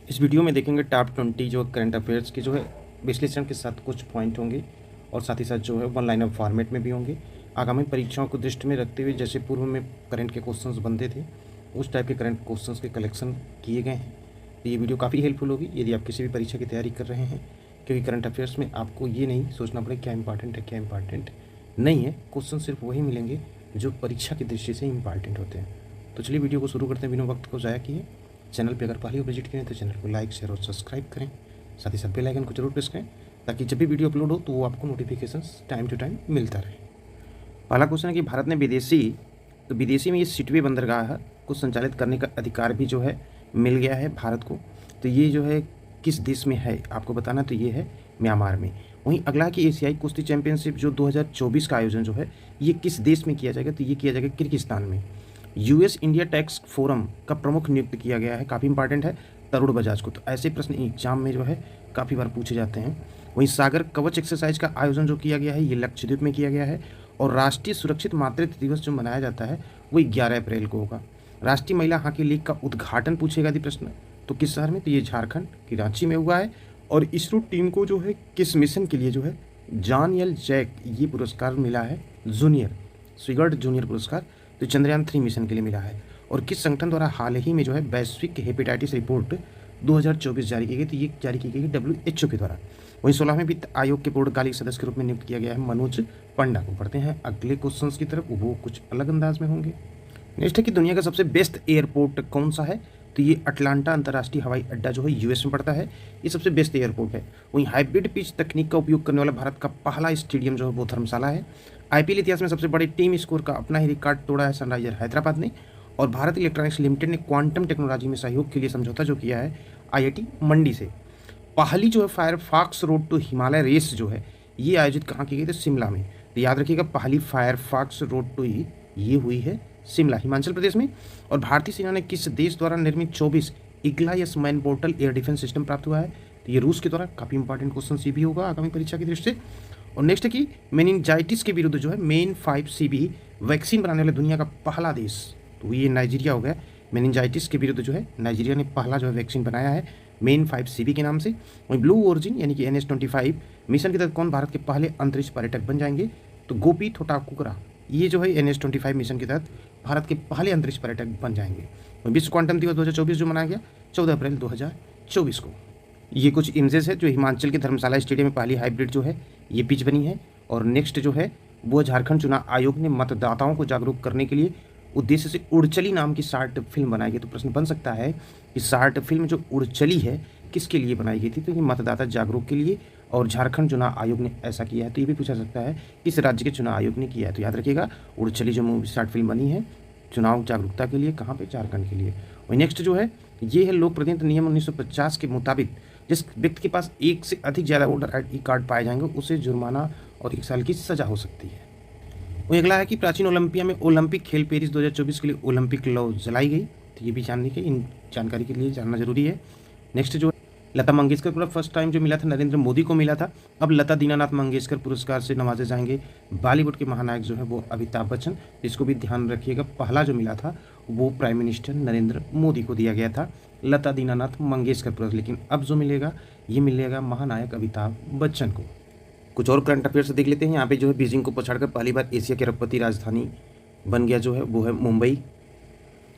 इस वीडियो में देखेंगे टॉप 20 जो करंट अफेयर्स की जो है विश्लेषण के साथ कुछ पॉइंट होंगे और साथ ही साथ जो है वन लाइनर फॉर्मेट में भी होंगे। आगामी परीक्षाओं को दृष्टि में रखते हुए जैसे पूर्व में करंट के क्वेश्चंस बनते थे उस टाइप के करंट क्वेश्चंस के कलेक्शन किए गए हैं। तो ये वीडियो काफ़ी हेल्पफुल होगी यदि आप किसी भी परीक्षा की तैयारी कर रहे हैं, क्योंकि करंट अफेयर्स में आपको ये नहीं सोचना पड़े क्या इंपॉर्टेंट है क्या इंपॉर्टेंट नहीं है। क्वेश्चन सिर्फ वही मिलेंगे जो परीक्षा की दृष्टि से इंपॉर्टेंट होते हैं। तो चलिए वीडियो को शुरू करते हैं बिना वक्त को ज़ाया किए। चैनल पे अगर पहले विजिट करें तो चैनल को लाइक शेयर और सब्सक्राइब करें, साथ ही साथ बेल आइकन को जरूर प्रेस करें ताकि जब भी वीडियो अपलोड हो तो वो आपको नोटिफिकेशंस टाइम टू टाइम मिलता रहे। पहला क्वेश्चन है कि भारत ने विदेशी में ये सिटवे बंदरगाह को संचालित करने का अधिकार भी जो है मिल गया है भारत को। तो ये जो है किस देश में है आपको बताना, तो ये है म्यांमार में। वहीं अगला कि एशियाई कुश्ती चैंपियनशिप जो 2024 का आयोजन जो है ये किस देश में किया जाएगा, तो ये किया जाएगा किर्गिस्तान में। यूएस इंडिया टैक्स फोरम का प्रमुख नियुक्त किया गया है, काफ़ी इंपॉर्टेंट है, तरुण बजाज को। तो ऐसे प्रश्न एग्जाम में जो है काफ़ी बार पूछे जाते हैं। वहीं सागर कवच एक्सरसाइज का आयोजन जो किया गया है ये लक्षद्वीप में किया गया है। और राष्ट्रीय सुरक्षित मातृत्व दिवस जो मनाया जाता है वही 11 अप्रैल को होगा। राष्ट्रीय महिला हॉकी लीग का उद्घाटन पूछेगा यदि प्रश्न, तो किस शहर में, तो ये झारखंड की रांची में हुआ है। और इसरो टीम को जो है किस मिशन के लिए जो है जॉन एल जैक ये पुरस्कार मिला है, जूनियर स्विगर्ड जूनियर पुरस्कार, तो चंद्रयान 3 मिशन के लिए मिला है। और किस संगठन द्वारा हाल ही में जो है वैश्विक हेपेटाइटिस रिपोर्ट 2024 जारी की गई, तो ये जारी की गई है WHO के द्वारा। वहीं 16वें वित्त आयोग के पूर्णकालिक सदस्य के रूप में नियुक्त किया गया है मनोज पंडा को। पढ़ते हैं अगले क्वेश्चन की तरफ, वो कुछ अलग अंदाज में होंगे। नेक्स्ट है कि दुनिया का सबसे बेस्ट एयरपोर्ट कौन सा है, तो ये अटलांटा अंतर्राष्ट्रीय हवाई अड्डा जो है यूएस में पड़ता है, ये सबसे बेस्ट एयरपोर्ट है। वहीं हाइब्रिड पिच तकनीक का उपयोग करने वाला भारत का पहला स्टेडियम जो है वो धर्मशाला है। आईपीएल इतिहास में सबसे बड़े टीम स्कोर का अपना ही रिकॉर्ड तोड़ा है सनराइजर हैदराबाद ने। और भारत इलेक्ट्रॉनिक्स लिमिटेड ने क्वांटम टेक्नोलॉजी में सहयोग के लिए समझौता जो किया है आईआईटी मंडी से। पहली जो है Firefox road to Himalaya race जो है ये आयोजित कहाँ की गई, तो शिमला में। तो याद रखिएगा पहली फायरफॉक्स रोड टू ये हुई है शिमला, हिमाचल प्रदेश में। और भारतीय सेना ने किस देश द्वारा निर्मित 24 Igla S man portable air defence system प्राप्त हुआ है, तो ये रूस के द्वारा। काफ़ी इंपॉर्टेंट क्वेश्चन ये भी होगा आगामी परीक्षा की दृष्टि से। और नेक्स्ट है कि मेनिनजाइटिस के विरुद्ध जो है मेन 5CB वैक्सीन बनाने वाले दुनिया का पहला देश, तो ये नाइजीरिया हो गया। मेनिनजाइटिस के विरुद्ध जो है नाइजीरिया ने पहला जो है वैक्सीन बनाया है मेन 5CB के नाम से। वहीं ब्लू ओरिजिन यानी कि NH-25 मिशन के तहत कौन भारत के पहले अंतरिक्ष पर्यटक बन जाएंगे, तो गोपी थोटाकुकरा ये जो है NH-25 मिशन के तहत भारत के पहले अंतरिक्ष पर्यटक बन जाएंगे। विश्व क्वांटम दिवस 2024 जो मनाया गया 14 अप्रैल 2024 को। ये कुछ इमेजेस है जो हिमाचल के धर्मशाला स्टेडियम में पहली हाइब्रिड जो है ये पिच बनी है। और नेक्स्ट जो है वो झारखंड चुनाव आयोग ने मतदाताओं को जागरूक करने के लिए उद्देश्य से उड़चली नाम की शार्ट फिल्म बनाई गई। तो प्रश्न बन सकता है कि शार्ट फिल्म जो उड़चली है किसके लिए बनाई गई थी, तो ये मतदाता जागरूक के लिए। और झारखंड चुनाव आयोग ने ऐसा किया है, तो ये भी पूछा सकता है किस राज्य के चुनाव आयोग ने किया है। तो याद रखिएगा उड़चली जो मूवी शार्ट फिल्म बनी है चुनाव जागरूकता के लिए, कहाँ पे, झारखंड के लिए। और नेक्स्ट जो है ये है लोक प्रतिनिधित्व नियम 1950 के मुताबिक जिस व्यक्ति के पास एक से अधिक ज़्यादा वोटर ID कार्ड पाए जाएंगे उसे जुर्माना और 1 साल की सजा हो सकती है। वही अगला है कि प्राचीन ओलंपिया में ओलंपिक खेल पेरिस 2024 के लिए ओलंपिक लौ जलाई गई, तो ये भी जानने के इन जानकारी के लिए जानना जरूरी है। नेक्स्ट जो लता मंगेशकर को फर्स्ट टाइम जो मिला था नरेंद्र मोदी को मिला था, अब लता दीनानाथ मंगेशकर पुरस्कार से नवाजे जाएंगे बॉलीवुड के महानायक जो है वो अमिताभ बच्चन। इसको भी ध्यान रखिएगा, पहला जो मिला था वो प्राइम मिनिस्टर नरेंद्र मोदी को दिया गया था लता दीनानाथ मंगेशकर पुरस्कार, लेकिन अब जो मिलेगा ये मिलेगा महानायक अमिताभ बच्चन को। कुछ और करंट अफेयर्स देख लेते हैं। यहाँ पे जो है बीजिंग को पछाड़कर पहली बार एशिया की अरबपति राजधानी बन गया जो है वो है मुंबई।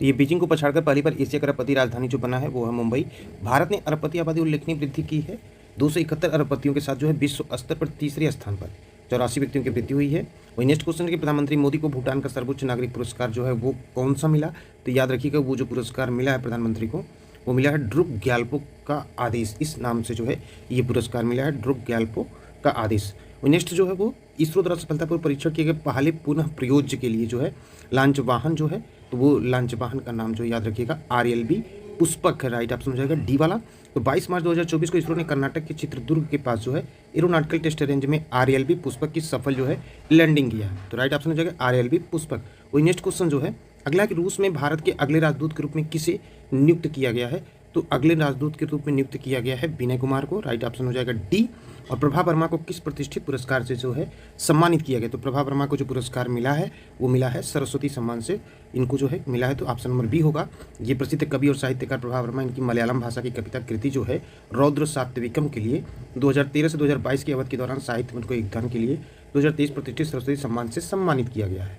तो ये बीजिंग को पछाड़कर पहली बार एशिया का अरबपति राजधानी जो बना है वो है मुंबई। भारत ने अरबपति आबादी उल्लेखनीय वृद्धि की है, 271 अरबपतियों के साथ जो है विश्व स्तर पर तीसरे स्थान पर 84 व्यक्तियों की वृद्धि हुई है। वही नेक्स्ट क्वेश्चन है कि प्रधानमंत्री मोदी को भूटान का सर्वोच्च नागरिक पुरस्कार जो है वो कौन सा मिला, तो याद रखिएगा वो जो पुरस्कार मिला है प्रधानमंत्री को वो मिला है ड्रुक ग्याल्पो का आदेश, इस नाम से जो है ये पुरस्कार मिला है ड्रुक ग्याल्पो का आदेश। नेक्स्ट जो है वो इसरो द्वारा सफलतापूर्वक परीक्षण किए गए पहले पुनः प्रयोज्य के लिए जो है लॉन्च वाहन जो है, तो वो लॉन्च वाहन का नाम जो याद रखिएगा RLV पुष्पक है, राइट ऑप्शन हो जाएगा डी वाला। तो 22 मार्च 2024 को इसरो ने कर्नाटक के चित्रदुर्ग के पास जो है एरोनॉटिकल टेस्ट रेंज में RLV पुष्पक की सफल जो है लैंडिंग किया है, तो राइट ऑप्शन हो जाएगा RLV पुष्पक। वही नेक्स्ट क्वेश्चन जो है अगला कि रूस में भारत के अगले राजदूत के रूप में किसे नियुक्त किया गया है, तो अगले राजदूत के रूप में नियुक्त किया गया है विनय कुमार को, राइट ऑप्शन हो जाएगा डी। और प्रभा वर्मा को किस प्रतिष्ठित पुरस्कार से जो है सम्मानित किया गया? तो प्रभा वर्मा को जो पुरस्कार मिला है वो मिला है सरस्वती सम्मान से इनको जो है मिला है, तो ऑप्शन नंबर बी होगा। ये प्रसिद्ध कवि और साहित्यकार प्रभा वर्मा, इनकी मलयालम भाषा की कविता कृति जो है रौद्र सात्विकम के लिए 2013 से 2022 की अवधि के दौरान साहित्य में उनको योगदान के लिए 2023 प्रतिष्ठित सरस्वती सम्मान से सम्मानित किया गया है।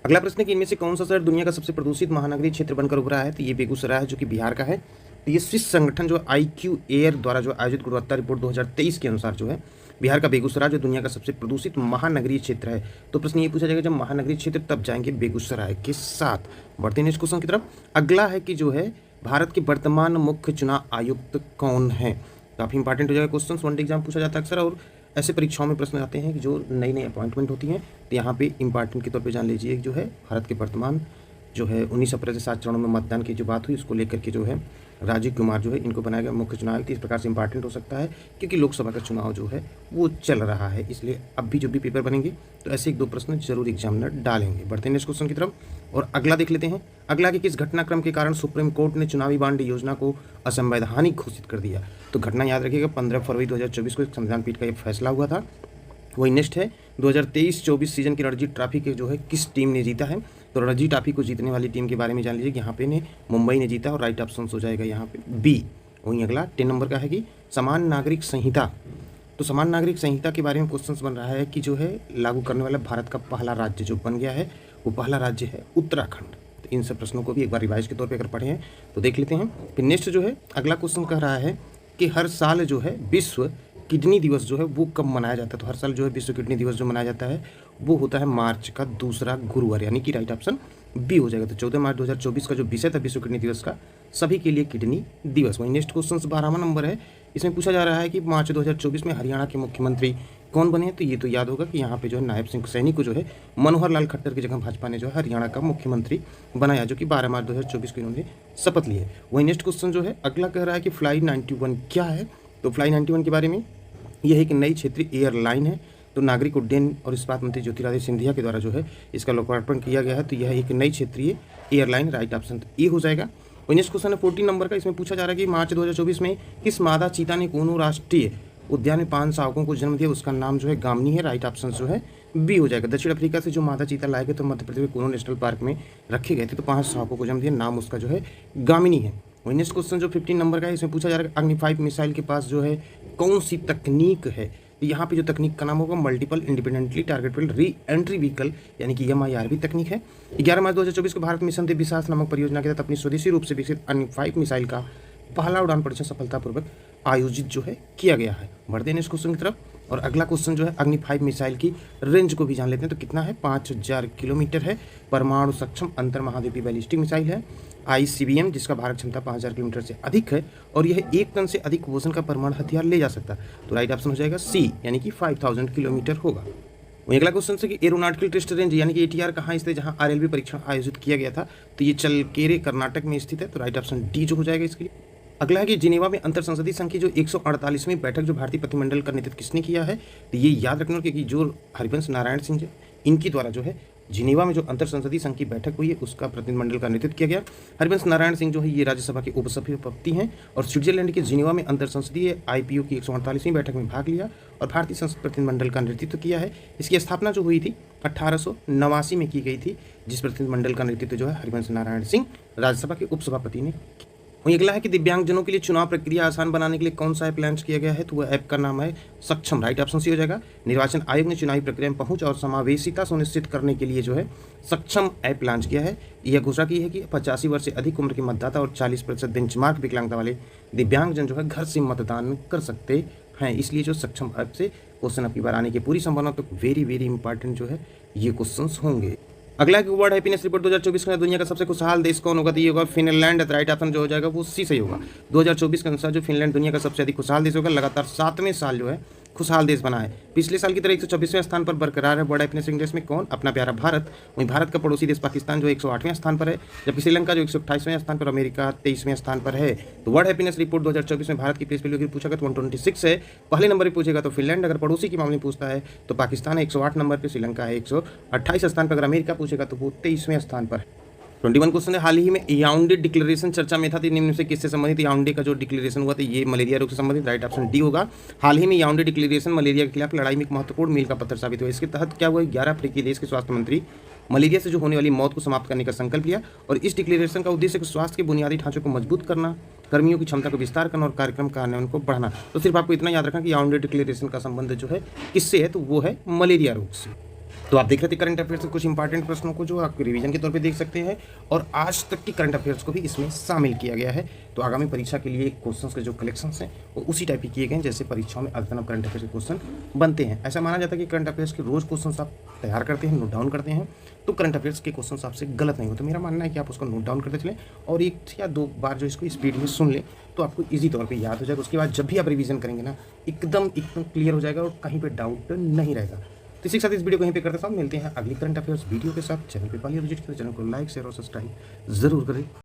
अगला प्रश्न है कि इनमें से कौन सा शहर दुनिया का सबसे प्रदूषित महानगरीय क्षेत्र बनकर उभरा है? तो ये बेगूसराय है, जो कि बिहार का है। तो ये स्विस संगठन जो IQ एयर द्वारा जो आयोजित गुणवत्ता रिपोर्ट 2023 के अनुसार जो है बिहार का बेगूसराय जो दुनिया का सबसे प्रदूषित महानगरीय क्षेत्र है। तो प्रश्न ये पूछा जाएगा जब महानगरीय क्षेत्र तब जाएंगे बेगूसराय के साथ। बढ़ते हैं नेक्स्ट क्वेश्चन की तरफ। अगला है कि जो है भारत के वर्तमान मुख्य चुनाव आयुक्त कौन है? काफ़ी इंपॉर्टेंट हो जाएगा क्वेश्चन, वन एग्जाम पूछा जाता है अक्सर, और ऐसे परीक्षाओं में प्रश्न आते हैं कि जो नई नई अपॉइंटमेंट होती हैं, तो यहाँ पे इंपॉर्टेंट के तौर पे जान लीजिए जो है भारत के वर्तमान जो है 19 अप्रैल से 7 चरणों में मतदान की जो बात हुई उसको लेकर के जो है राजीव कुमार जो है इनको बनाया गया मुख्य चुनाव आयुक्त। इस प्रकार से इंपॉर्टेंट हो सकता है क्योंकि लोकसभा का चुनाव जो है वो चल रहा है, इसलिए अब भी जो भी पेपर बनेंगे तो ऐसे एक दो प्रश्न जरूर एग्जामिनर डालेंगे। बढ़ते हैं नेक्स्ट क्वेश्चन की तरफ और अगला देख लेते हैं। अगला कि किस घटनाक्रम के कारण सुप्रीम कोर्ट ने चुनावी बांड योजना को असंवैधानिक घोषित कर दिया? तो घटना याद रखिएगा 15 फरवरी 2024 को संविधान पीठ का यह फैसला हुआ था। वही नेक्स्ट है 2023-24 सीजन की रणजी ट्रॉफी के जो है किस टीम ने जीता है? तो रणजी ट्रॉफी को जीतने वाली टीम के बारे में जान लीजिए। यहाँ पे ने मुंबई ने जीता और राइट ऑप्शन हो जाएगा यहाँ पे बी। वहीं अगला 10 नंबर का है कि समान नागरिक संहिता। तो समान नागरिक संहिता के बारे में क्वेश्चन बन रहा है कि जो है लागू करने वाला भारत का पहला राज्य जो बन गया है वो पहला राज्य है उत्तराखंड। तो इन सब प्रश्नों को भी एक बार रिवाइज के तौर पर अगर पढ़े हैं तो देख लेते हैं। फिर नेक्स्ट जो है अगला क्वेश्चन कह रहा है कि हर साल जो है विश्व किडनी दिवस जो है वो कब मनाया जाता है? तो हर साल जो है विश्व किडनी दिवस जो मनाया जाता है वो होता है मार्च का दूसरा गुरुवार, यानी कि राइट ऑप्शन बी हो जाएगा। तो 14 मार्च 2024 का जो विषय था विश्व किडनी दिवस का सभी के लिए किडनी दिवस। वहीं नेक्स्ट क्वेश्चन 12वां नंबर है, इसमें पूछा जा रहा है कि मार्च 2024 में हरियाणा के मुख्यमंत्री कौन बने? तो ये तो याद होगा कि यहाँ पे जो है नायब सिंह सैनी को जो है मनोहर लाल खट्टर की जगह भाजपा ने जो है हरियाणा का मुख्यमंत्री बनाया, जो कि 12 मार्च 2024 को इन्होंने शपथ ली है। वहीं नेक्स्ट क्वेश्चन जो है अगला कह रहा है कि फ्लाइट 91 क्या है? तो फ्लाइट 91 के बारे में यह एक नई क्षेत्रीय एयरलाइन है। तो नागरिक उड्डयन और इस्पात मंत्री ज्योतिरादित्य सिंधिया के द्वारा जो है इसका लोकार्पण किया गया है। तो यह एक नई क्षेत्रीय एयरलाइन, राइट ऑप्शन ए हो जाएगा। और नेक्स्ट क्वेश्चन है 14 नंबर का, इसमें पूछा जा रहा है कि मार्च 2024 में किस मादा चीता ने कोनो राष्ट्रीय उद्यान में 5 शावकों को जन्म दिया? उसका नाम जो है गामनी है, राइट ऑप्शन जो है बी हो जाएगा। दक्षिण अफ्रीका से जो मादा चीता लाए गए तो मध्य प्रदेश में कोनो नेशनल पार्क में रखे गए थे, तो 5 शावकों को जन्म दिया, नाम उसका जो है गामिनी है। वही नेक्स्ट क्वेश्चन जो 15 नंबर का है, इसमें पूछा जा रहा है अग्नि 5 मिसाइल के पास जो है कौन सी तकनीक है? तो यहाँ पे जो तकनीक का नाम होगा multiple independently targetable re entry vehicle, यानी कि MIRV तकनीक है। 11 मार्च 2024 को भारत मिशन देव विश्वास नामक परियोजना के तहत अपनी स्वदेशी रूप से विकसित अग्नि 5 मिसाइल का पहला उड़ान परीक्षण सफलतापूर्वक आयोजित जो है किया गया है। बढ़ते हैं इस क्वेश्चन की तरफ और अगला क्वेश्चन जो है अग्नि 5 मिसाइल की रेंज को भी जान लेते हैं। तो कितना है? 5000 किलोमीटर है। परमाणु सक्षम अंतर महाद्वीपीय बैलिस्टिक मिसाइल है। ICBM जिसका भारत क्षमता 5000 किलोमीटर से अधिक है और यह 1 टन से अधिक वजन का परमाणु हथियार ले जा सकता है। तो राइट ऑप्शन हो जाएगा सी, यानी कि 5000 किलोमीटर होगा। वहीं अगला क्वेश्चन है कि एरोनॉटिकल टेस्ट रेंज यानी कि ATR कहाँ स्थित है जहाँ RLV परीक्षण आयोजित किया गया था? तो ये चलकेरे कर्नाटक में स्थित है। तो राइट ऑप्शन डी जो हो जाएगा इसके लिए। अगला है कि जिनेवा में अंतर संसदीय संघ की जो 148वीं बैठक जो भारतीय प्रतिनिधिमंडल का नेतृत्व किसने किया है? तो ये याद रखना कि जो हरिवंश नारायण सिंह जी इनकी द्वारा जो है जिनेवा में जो अंतर संसदीय संघ की बैठक हुई है उसका प्रतिनिधिमंडल का नेतृत्व किया गया। हरिवंश नारायण सिंह जो है ये राज्यसभा के उपसभापति हैं और स्विट्जरलैंड के जिनेवा में अंतर संसदीय IPO की 148वीं बैठक में भाग लिया और भारतीय संसद प्रतिनिधिमंडल का नेतृत्व किया है। इसकी स्थापना जो हुई थी 1889 में की गई थी, जिस प्रतिनिधिमंडल का नेतृत्व जो है हरिवंश नारायण सिंह राज्यसभा के उपसभापति ने। वहीं अगला है कि दिव्यांगजनों के लिए चुनाव प्रक्रिया आसान बनाने के लिए कौन सा ऐप लॉन्च किया गया है? तो वह ऐप का नाम है सक्षम, राइट ऑप्शन सी हो जाएगा। निर्वाचन आयोग ने चुनावी प्रक्रिया में पहुंच और समावेशिता सुनिश्चित करने के लिए जो है सक्षम ऐप लॉन्च किया है। यह घोषणा की है कि 85 वर्ष से अधिक उम्र के मतदाता और 40% बेंचमार्क विकलांगता वाले दिव्यांगजन जो है घर से मतदान कर सकते हैं। इसलिए जो सक्षम ऐप से क्वेश्चन अब की बार आने की पूरी संभावना, तो वेरी वेरी इंपॉर्टेंट जो है ये क्वेश्चन होंगे। अगला कि वर्ल्ड हैप्पीनेस रिपोर्ट 2024 का दुनिया का सबसे खुशहाल देश कौन होगा? तो ये होगा फिनलैंड, राइट ऑप्शन जो हो जाएगा वो सी सही होगा। 2024 के अनुसार जो फिनलैंड दुनिया का सबसे अधिक खुशहाल देश होगा, लगातार 7वें साल जो है खुशहाल देश बना है। पिछले साल की तरह 124वें स्थान पर बरकरार है। वर्ल्ड हैप्पीनेस इंडेक्स में कौन? अपना प्यारा भारत। वहीं भारत का पड़ोसी देश पाकिस्तान जो 108वें स्थान पर है, जबकि श्रीलंका जो 128वें स्थान पर, अमेरिका 23वें स्थान पर है। तो वर्ल्ड हैप्पीनेस रिपोर्ट 2024 में भारत की प्लेस वैल्यू पूछा गया तो 126 है। पहले नंबर पर पूछेगा तो फिनलैंड, अगर पड़ोसी के मामले में पूछता है तो पाकिस्तान है 108 नंबर पर, श्रीलंका है 128 स्थान पर, अगर अमेरिका पूछेगा तो वो 23वें स्थान पर है। 21 क्वेश्चन है, हाल ही में याओंडे डिक्लेरेशन चर्चा में था, तो निम्न से किससे संबंधित? याओंडे का जो डिक्लेरेशन हुआ था ये मलेरिया रोग से संबंधित, राइट ऑप्शन डी होगा। हाल ही में याओंडे डिक्लेरेशन मलेरिया के खिलाफ लड़ाई में एक महत्वपूर्ण मील का पत्थर साबित हुआ। इसके तहत क्या हुआ, 11 अफ्रीकी देश के स्वास्थ्य मंत्री मलेरिया से जो होने वाली मौत को समाप्त करने का संकल्प लिया। और इस डिक्लेरेशन का उद्देश्य स्वास्थ्य के बुनियादी ढांचों को मजबूत करना, कर्मियों की क्षमता को विस्तार करना और कार्यक्रम कार्यान्वयन को बढ़ाना। तो सिर्फ आपको इतना याद रखना कि याओंडे डिक्लेरेशन का संबंध जो है किससे है, तो वो है मलेरिया रोग से। तो आप देख रहे थे करंट अफेयर्स के कुछ इंपॉर्टेंट प्रश्नों को जो आप रिवीजन के तौर पे देख सकते हैं, और आज तक की करंट अफेयर्स को भी इसमें शामिल किया गया है। तो आगामी परीक्षा के लिए क्वेश्चंस के जो कलेक्शंस हैं वो उसी टाइप के किए गए हैं जैसे परीक्षाओं में अद्यतन करंट अफेयर्स के क्वेश्चन बनते हैं। ऐसा माना जाता है कि करंट अफेयर्स के रोज क्वेश्चन आप तैयार करते हैं, नोट डाउन करते हैं, तो करंट अफेयर्स के क्वेश्चन आपसे गलत नहीं होते। मेरा मानना है कि आप उसको नोट डाउन करते चलें और 1 या 2 बार जो इसको स्पीड में सुन लें तो आपको ईजी तौर पे याद हो जाएगा। उसके बाद जब भी आप रिवीजन करेंगे ना एकदम क्लियर हो जाएगा और कहीं पे डाउट नहीं रहेगा। तो इसी के साथ इस वीडियो को यहीं पे करते साथ मिलते हैं अगली करंट अफेयर्स वीडियो के साथ। चैनल पे पहले विजिट करें, चैनल को लाइक शेयर और सब्सक्राइब जरूर करें।